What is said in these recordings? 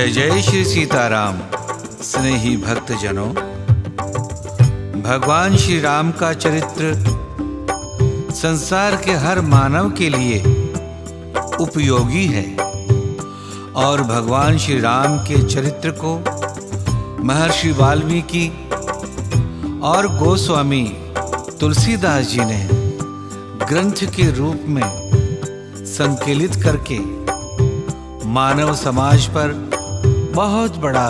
जय जय श्री सीताराम। स्नेही भक्तजनों, भगवान श्री राम का चरित्र संसार के हर मानव के लिए उपयोगी है और भगवान श्री राम के चरित्र को महर्षि वाल्मीकि और गोस्वामी तुलसीदास जी ने ग्रंथ के रूप में संकलित करके मानव समाज पर बहुत बड़ा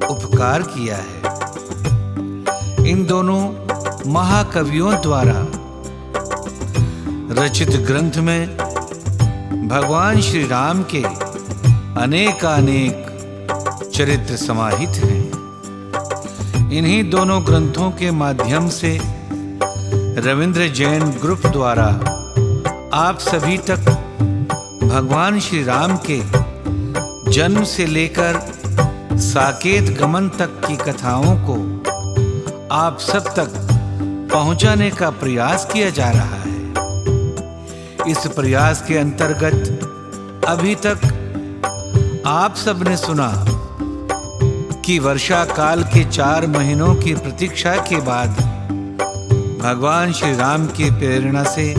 उपकार किया है। इन दोनों महाकवियों द्वारा रचित ग्रंथ में भगवान श्री राम के अनेकानेक चरित्र समाहित हैं। इन्हीं दोनों ग्रंथों के माध्यम से रविंद्र जैन ग्रुप द्वारा आप सभी तक भगवान श्री राम के जन्म से लेकर साकेत गमन तक की कथाओं को आप सब तक पहुंचाने का प्रयास किया जा रहा है। इस प्रयास के अंतर्गत अभी तक आप सब ने सुना कि वर्षा काल के 4 महीनों की प्रतीक्षा के बाद भगवान श्री राम की प्रेरणा से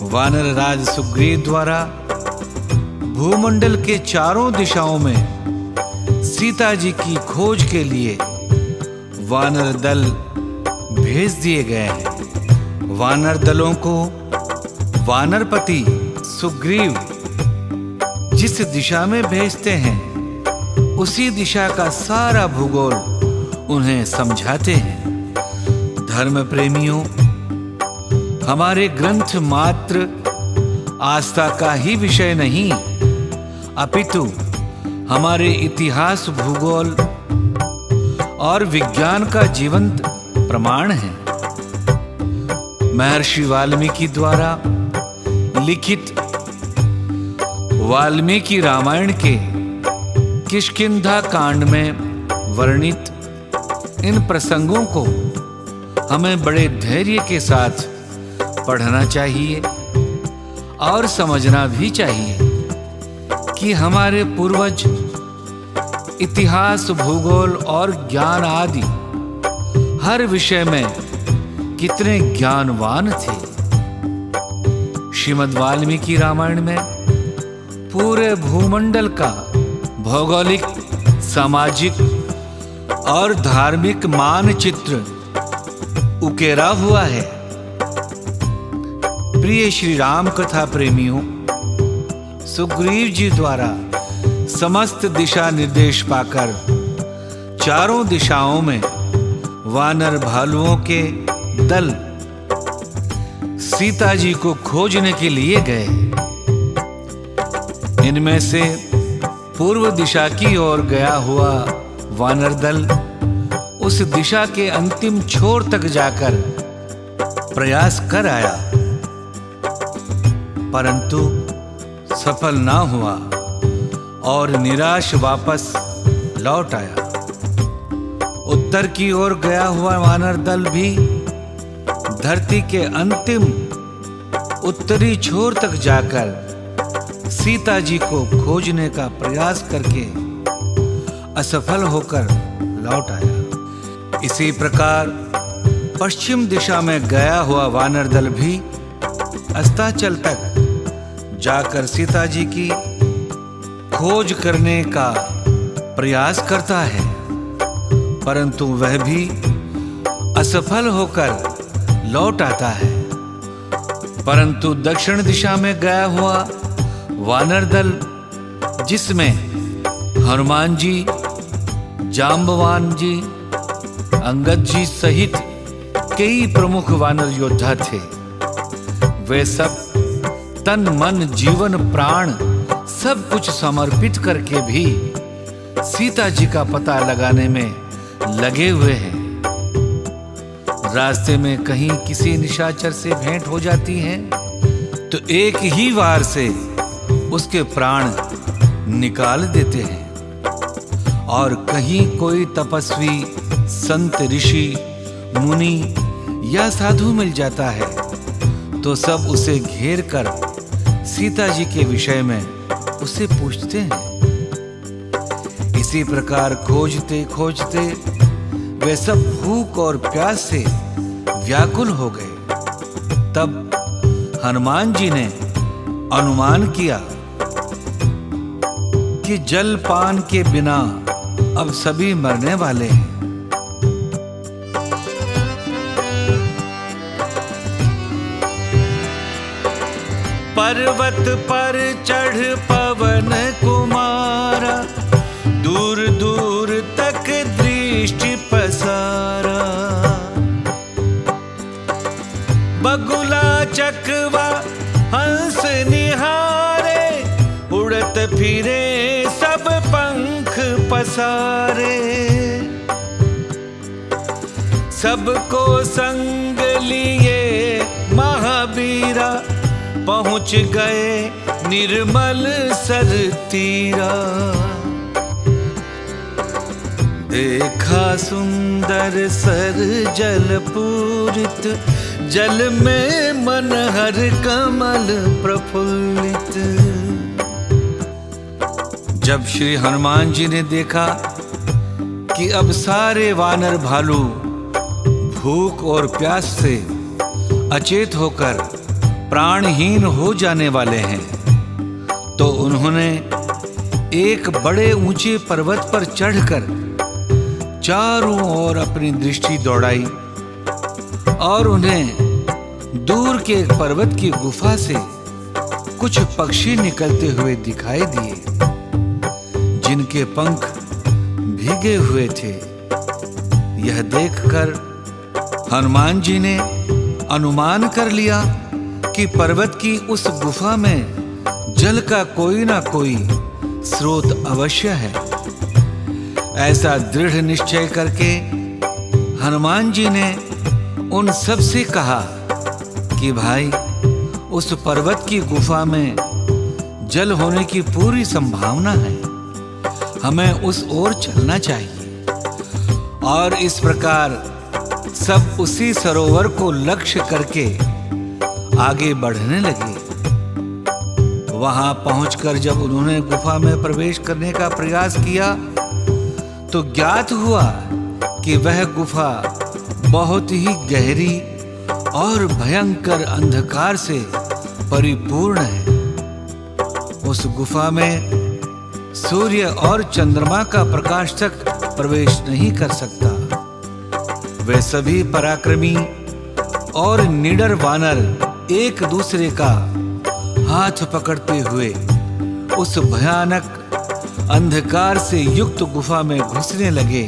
वानर राज सुग्रीव द्वारा भूमंडल के चारों दिशाओं में सीता जी की खोज के लिए वानर दल भेज दिए गए हैं। वानर दलों को वानरपति सुग्रीव जिस दिशा में भेजते हैं उसी दिशा का सारा भूगोल उन्हें समझाते हैं। धर्म प्रेमियों, हमारे ग्रंथ मात्र आस्था का ही विषय नहीं, अपितु हमारे इतिहास, भूगोल और विज्ञान का जीवंत प्रमाण है। महर्षि वाल्मीकि द्वारा लिखित वाल्मीकि रामायण के किष्किंधा कांड में वर्णित इन प्रसंगों को हमें बड़े धैर्य के साथ पढ़ना चाहिए और समझना भी चाहिए कि हमारे पूर्वज इतिहास, भूगोल और ज्ञान आदि हर विषय में कितने ज्ञानवान थे। श्रीमद् वाल्मीकि रामायण में पूरे भूमंडल का भौगोलिक, सामाजिक और धार्मिक मानचित्र उकेरा हुआ है। प्रिय श्री राम कथा प्रेमियों, सुग्रीव जी द्वारा समस्त दिशा निर्देश पाकर चारों दिशाओं में वानर भालुओं के दल सीता जी को खोजने के लिए गए। इनमें से पूर्व दिशा की ओर गया हुआ वानर दल उस दिशा के अंतिम छोर तक जाकर प्रयास कर आया, परंतु सफल ना हुआ और निराश वापस लौट आया। उत्तर की ओर गया हुआ वानर दल भी धरती के अंतिम उत्तरी छोर तक जाकर सीता जी को खोजने का प्रयास करके असफल होकर लौट आया। इसी प्रकार पश्चिम दिशा में गया हुआ वानर दल भी अस्ताचल तक जाकर सीता जी की खोज करने का प्रयास करता है, परंतु वह भी असफल होकर लौट आता है। परंतु दक्षिण दिशा में गया हुआ वानर दल, जिसमें हनुमान जी, जाम्बवान जी, अंगद जी सहित कई प्रमुख वानर योद्धा थे, वे सब तन, मन, जीवन, प्राण सब कुछ समर्पित करके भी सीता जी का पता लगाने में लगे हुए हैं। रास्ते में कहीं किसी निशाचर से भेंट हो जाती है तो एक ही वार से उसके प्राण निकाल देते हैं, और कहीं कोई तपस्वी, संत, ऋषि, मुनि या साधु मिल जाता है तो सब उसे घेर कर सीता जी के विषय में उससे पूछते हैं। इसी प्रकार खोजते खोजते वे सब भूख और प्यास से व्याकुल हो गए। तब हनुमान जी ने अनुमान किया कि जल पान के बिना अब सभी मरने वाले हैं। पर्वत पर चढ़ पवन कुमारा, दूर दूर तक दृष्टि पसारा। बगुला चकवा हंस निहारे, उड़त फिरे सब पंख पसारे। सबको संग लिए महावीरा, पहुंच गए निर्मल सर तीरा। देखा सुंदर सर जल पूरित, जल में मनहर कमल प्रफुल्लित। जब श्री हनुमान जी ने देखा कि अब सारे वानर भालू भूख और प्यास से अचेत होकर प्राणहीन हो जाने वाले हैं, तो उन्होंने एक बड़े ऊंचे पर्वत पर चढ़कर चारों ओर अपनी दृष्टि दौड़ाई और उन्हें दूर के एक पर्वत की गुफा से कुछ पक्षी निकलते हुए दिखाई दिए, जिनके पंख भीगे हुए थे। यह देखकर हनुमान जी ने अनुमान कर लिया कि पर्वत की उस गुफा में जल का कोई ना कोई स्रोत अवश्य है। ऐसा दृढ़ निश्चय करके हनुमान जी ने उन सब से कहा कि भाई, उस पर्वत की गुफा में जल होने की पूरी संभावना है, हमें उस ओर चलना चाहिए। और इस प्रकार सब उसी सरोवर को लक्ष्य करके आगे बढ़ने लगे। वहां पहुंचकर जब उन्होंने गुफा में प्रवेश करने का प्रयास किया तो ज्ञात हुआ कि वह गुफा बहुत ही गहरी और भयंकर अंधकार से परिपूर्ण है। उस गुफा में सूर्य और चंद्रमा का प्रकाश तक प्रवेश नहीं कर सकता। वे सभी पराक्रमी और निडर वानर एक दूसरे का हाथ पकड़ते हुए उस भयानक अंधकार से युक्त गुफा में घुसने लगे।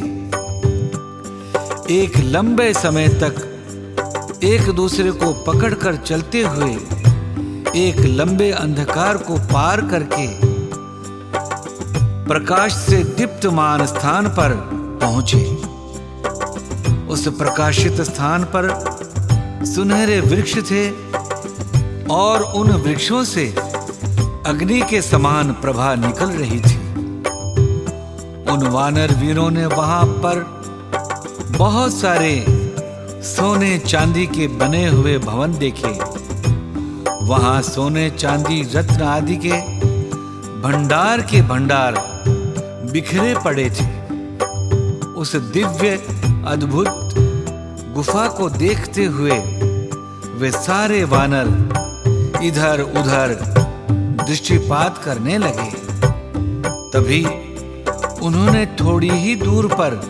एक लंबे समय तक एक दूसरे को पकड़कर चलते हुए एक लंबे अंधकार को पार करके प्रकाश से दीप्तमान स्थान पर पहुंचे। उस प्रकाशित स्थान पर सुनहरे वृक्ष थे और उन वृक्षों से अग्नि के समान प्रभा निकल रही थी। उन वानर वीरों ने वहां पर बहुत सारे सोने चांदी के बने हुए भवन देखे। वहां सोने चांदी रत्न आदि के भंडार बिखरे पड़े थे। उस दिव्य अद्भुत गुफा को देखते हुए वे सारे वानर इधर उधर दृष्टिपात करने लगे। तभी उन्होंने थोड़ी ही दूर पर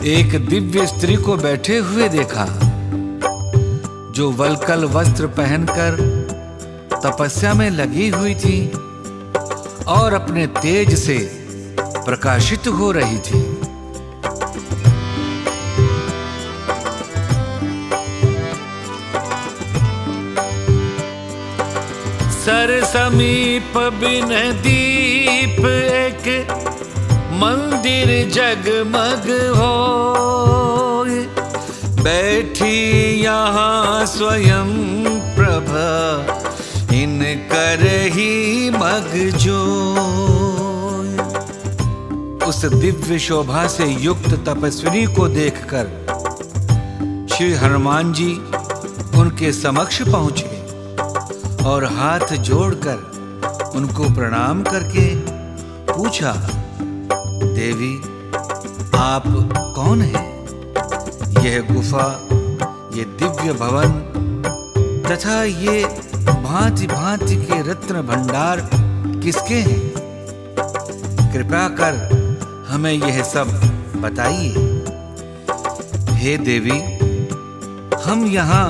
एक दिव्य स्त्री को बैठे हुए देखा, जो वल्कल वस्त्र पहनकर तपस्या में लगी हुई थी और अपने तेज से प्रकाशित हो रही थी। सर समीप बिन दीप एक मंदिर जगमग हो, बैठी यहाँ स्वयं प्रभा इन कर ही मग जो। उस दिव्य शोभा से युक्त तपस्विनी को देखकर श्री हनुमान जी उनके समक्ष पहुंचे और हाथ जोड़कर उनको प्रणाम करके पूछा, देवी, आप कौन हैं? यह गुफा, ये दिव्य भवन तथा ये भांति भांति के रत्न भंडार किसके हैं? कृपा कर हमें यह सब बताइए। हे देवी, हम यहाँ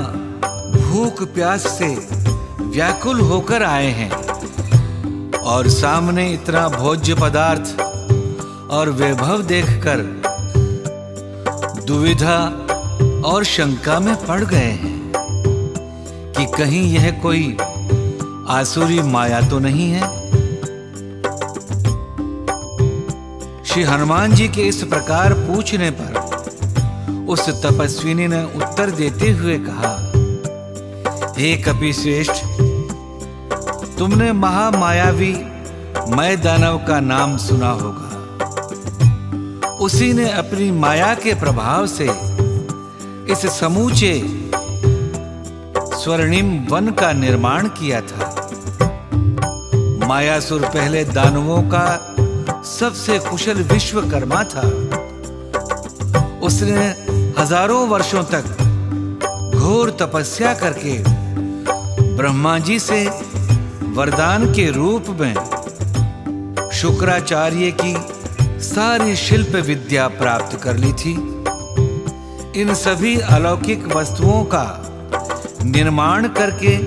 भूख प्यास से व्याकुल होकर आए हैं और सामने इतना भोज्य पदार्थ और वैभव देखकर दुविधा और शंका में पड़ गए हैं कि कहीं यह कोई आसुरी माया तो नहीं है। श्री हनुमान जी के इस प्रकार पूछने पर उस तपस्विनी ने उत्तर देते हुए कहा, हे कपिश्रेष्ठ, तुमने महामायावी मय दानव का नाम सुना होगा। उसी ने अपनी माया के प्रभाव से इस समूचे स्वर्णिम वन का निर्माण किया था। मायासुर पहले दानवों का सबसे कुशल विश्वकर्मा था। उसने हजारों वर्षों तक घोर तपस्या करके ब्रह्मा जी से वरदान के रूप में शुक्राचार्य की सारी शिल्प विद्या प्राप्त कर ली थी। इन सभी अलौकिक वस्तुओं का निर्माण करके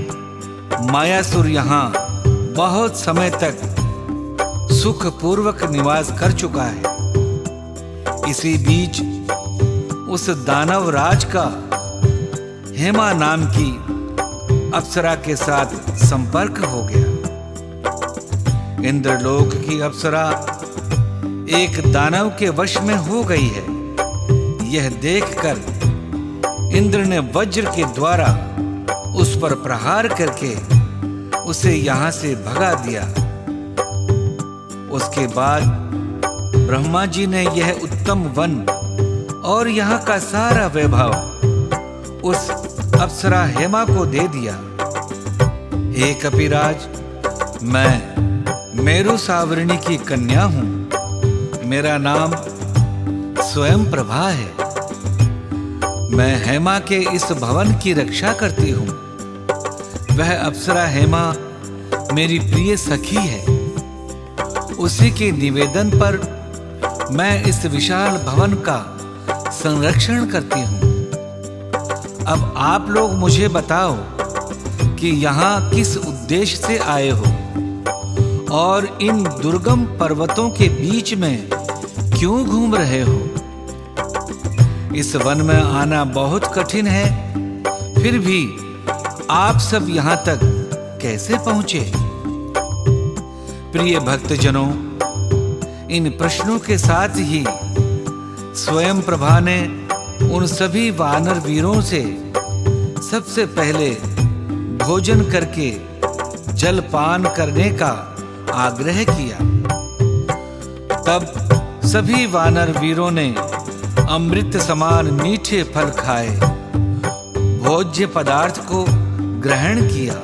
मायासुर यहाँ बहुत समय तक सुखपूर्वक निवास कर चुका है। इसी बीच उस दानव राज का हेमा नाम की अप्सरा के साथ संपर्क हो गया। इंद्रलोक की अप्सरा एक दानव के वश में हो गई है। यह देखकर इंद्र ने वज्र के द्वारा उस पर प्रहार करके उसे यहां से भगा दिया। उसके बाद ब्रह्मा जी ने यह उत्तम वन और यहाँ का सारा वैभव उस अप्सरा हेमा को दे दिया। हे कपिराज, मैं मेरु सावरणी की कन्या हूं। मेरा नाम स्वयं प्रभा है। मैं हेमा के इस भवन की रक्षा करती हूं। वह अप्सरा हेमा मेरी प्रिय सखी है। उसी के निवेदन पर मैं इस विशाल भवन का संरक्षण करती हूं। अब आप लोग मुझे बताओ कि यहाँ किस उद्देश्य से आए हो और इन दुर्गम पर्वतों के बीच में क्यों घूम रहे हो? इस वन में आना बहुत कठिन है, फिर भी आप सब यहाँ तक कैसे पहुंचे? प्रिय भक्तजनों, इन प्रश्नों के साथ ही स्वयं प्रभा ने उन सभी वानर वीरों से सबसे पहले भोजन करके जलपान करने का आग्रह किया। तब सभी वानर वीरों ने अमृत समान मीठे फल खाए, भोज्य पदार्थ को ग्रहण किया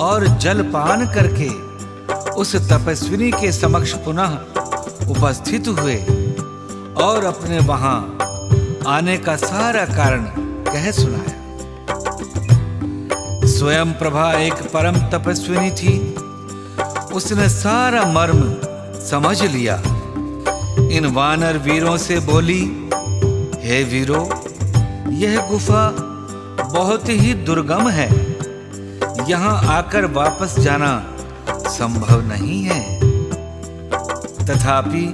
और जलपान करके उस तपस्विनी के समक्ष पुनः उपस्थित हुए और अपने वहां आने का सारा कारण कह सुनाया। स्वयं प्रभा एक परम तपस्विनी थी। उसने सारा मर्म समझ लिया। इन वानर वीरों से बोली, हे वीरों, यह गुफा बहुत ही दुर्गम है। यहाँ आकर वापस जाना संभव नहीं है। तथापि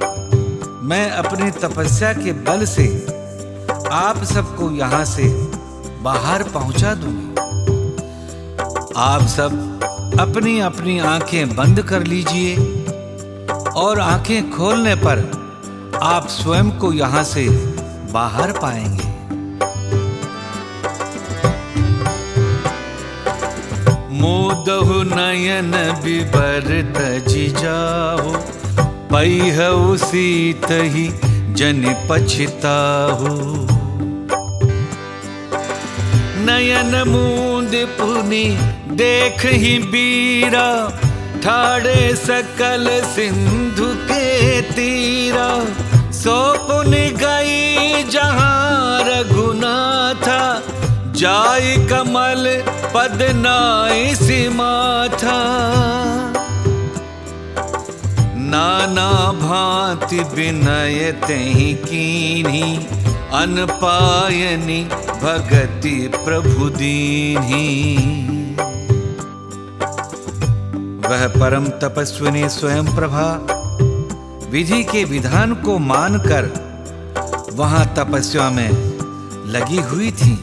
मैं अपनी तपस्या के बल से आप सबको यहाँ से बाहर पहुंचा दूंगी। आप सब अपनी अपनी आंखें बंद कर लीजिए और आंखें खोलने पर आप स्वयं को यहाँ से बाहर पाएंगे। मोदहु नयन बिबर तजि जाहु, पैहु सीत ही जन पछताहु। नयन मूंद पुनि देख ही बीरा, ठाड़े सकल सिंधु के तीरा, सो पुन गई जहां रघुनाथा, जाय कमल पद नाई सिमाथा। नाना भांति विनय तेहि कीन्ही, अनपायनी भगति प्रभु दीन्ही। वह परम तपस्विनी स्वयं प्रभा विधि के विधान को मानकर वहां तपस्या में लगी हुई थी।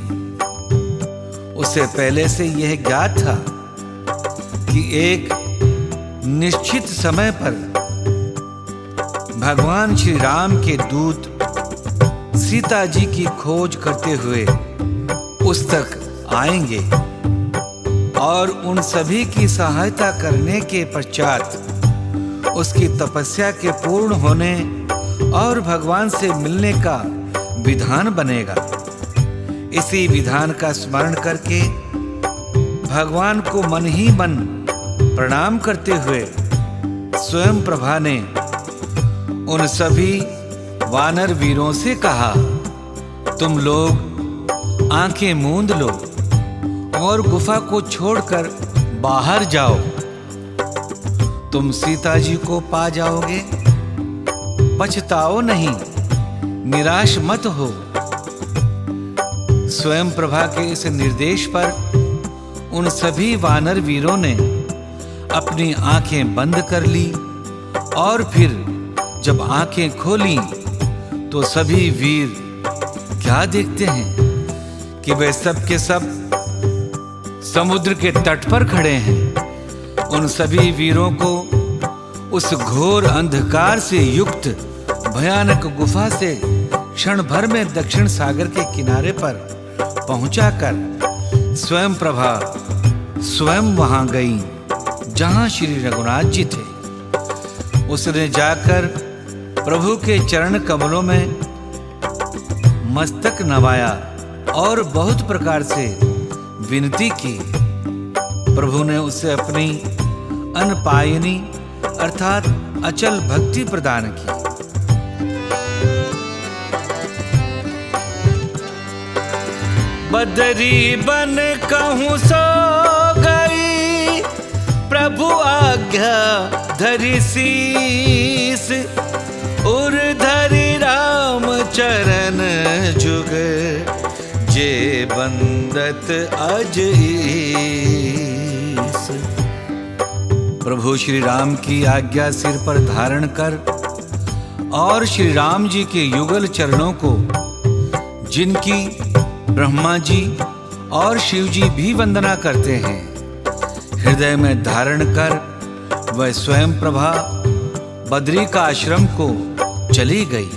उसे पहले से यह ज्ञात था कि एक निश्चित समय पर भगवान श्री राम के दूत सीता जी की खोज करते हुए उस तक आएंगे और उन सभी की सहायता करने के पश्चात उसकी तपस्या के पूर्ण होने और भगवान से मिलने का विधान बनेगा। इसी विधान का स्मरण करके भगवान को मन ही मन प्रणाम करते हुए स्वयं प्रभा ने उन सभी वानर वीरों से कहा, तुम लोग आंखें मूंद लो और गुफा को छोड़कर बाहर जाओ। तुम सीता जी को पा जाओगे, पछताओ नहीं, निराश मत हो। स्वयं प्रभा के इस निर्देश पर उन सभी वानर वीरों ने अपनी आंखें बंद कर ली और फिर जब आंखें खोली तो सभी वीर क्या देखते हैं कि वे सब के सब समुद्र के तट पर खड़े हैं। उन सभी वीरों को उस घोर अंधकार से युक्त भयानक गुफा से क्षण भर में दक्षिण सागर के किनारे पर पहुंचाकर स्वयं प्रभा स्वयं वहां गई जहां श्री रघुनाथ जी थे। उसने जाकर प्रभु के चरण कमलों में मस्तक नवाया और बहुत प्रकार से विनती की। प्रभु ने उसे अपनी अनपायनी अर्थात अचल भक्ति प्रदान की। बदरी बन कहूँ सो गई, प्रभु आज्ञा धरि शीस, उर धरि राम चरण जुग, जे बंदत अज ईस। प्रभु श्री राम की आज्ञा सिर पर धारण कर और श्री राम जी के युगल चरणों को, जिनकी ब्रह्मा जी और शिव जी भी वंदना करते हैं, हृदय में धारण कर वह स्वयं प्रभा बद्री का आश्रम को चली गई।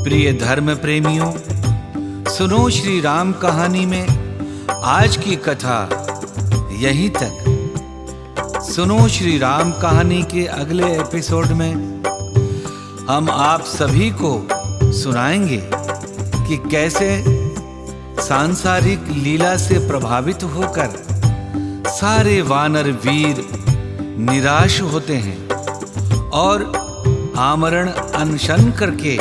प्रिय धर्म प्रेमियों, सुनो श्री राम कहानी में आज की कथा यहीं तक। सुनो श्री राम कहानी के अगले एपिसोड में हम आप सभी को सुनाएंगे कि कैसे सांसारिक लीला से प्रभावित होकर सारे वानर वीर निराश होते हैं और आमरण अनशन करके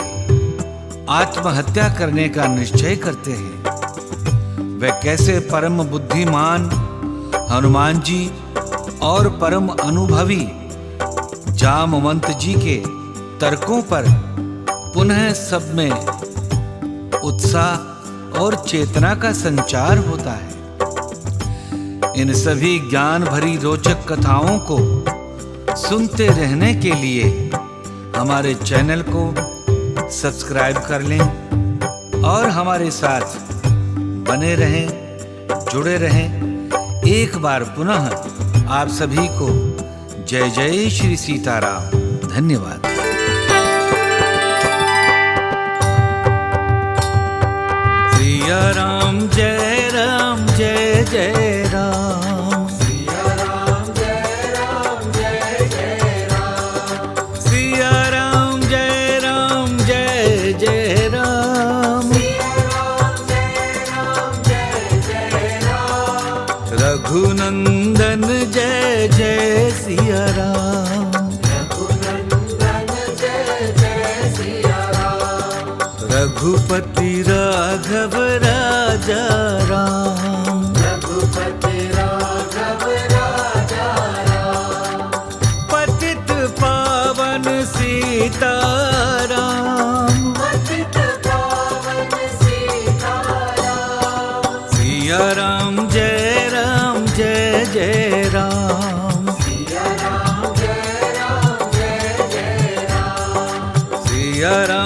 आत्महत्या करने का निश्चय करते हैं। वे कैसे परम बुद्धिमान हनुमान जी और परम अनुभवी जामवंत जी के तर्कों पर पुनः सब में उत्साह और चेतना का संचार होता है। इन सभी ज्ञान भरी रोचक कथाओं को सुनते रहने के लिए हमारे चैनल को सब्सक्राइब कर लें और हमारे साथ बने रहें, जुड़े रहें। एक बार पुनः आप सभी को जय जय श्री सीताराम। धन्यवाद। सिया राम जय राम जय जय राम। सिया राम जय राम जय जय राम। सिया राम जय राम जय जय राम। सिया राम जय राम जय जय राम। रघुनंदन जय जय सिया राम। रघुनंदन जय जय सिया राम। रघुपति राघव राजा राम। रघुपति राघव राजा राम। पतित पावन सीताराम। पतित पावन सीताराम। सिया राम जय जय राम। सिया राम जय जय राम। सिया राम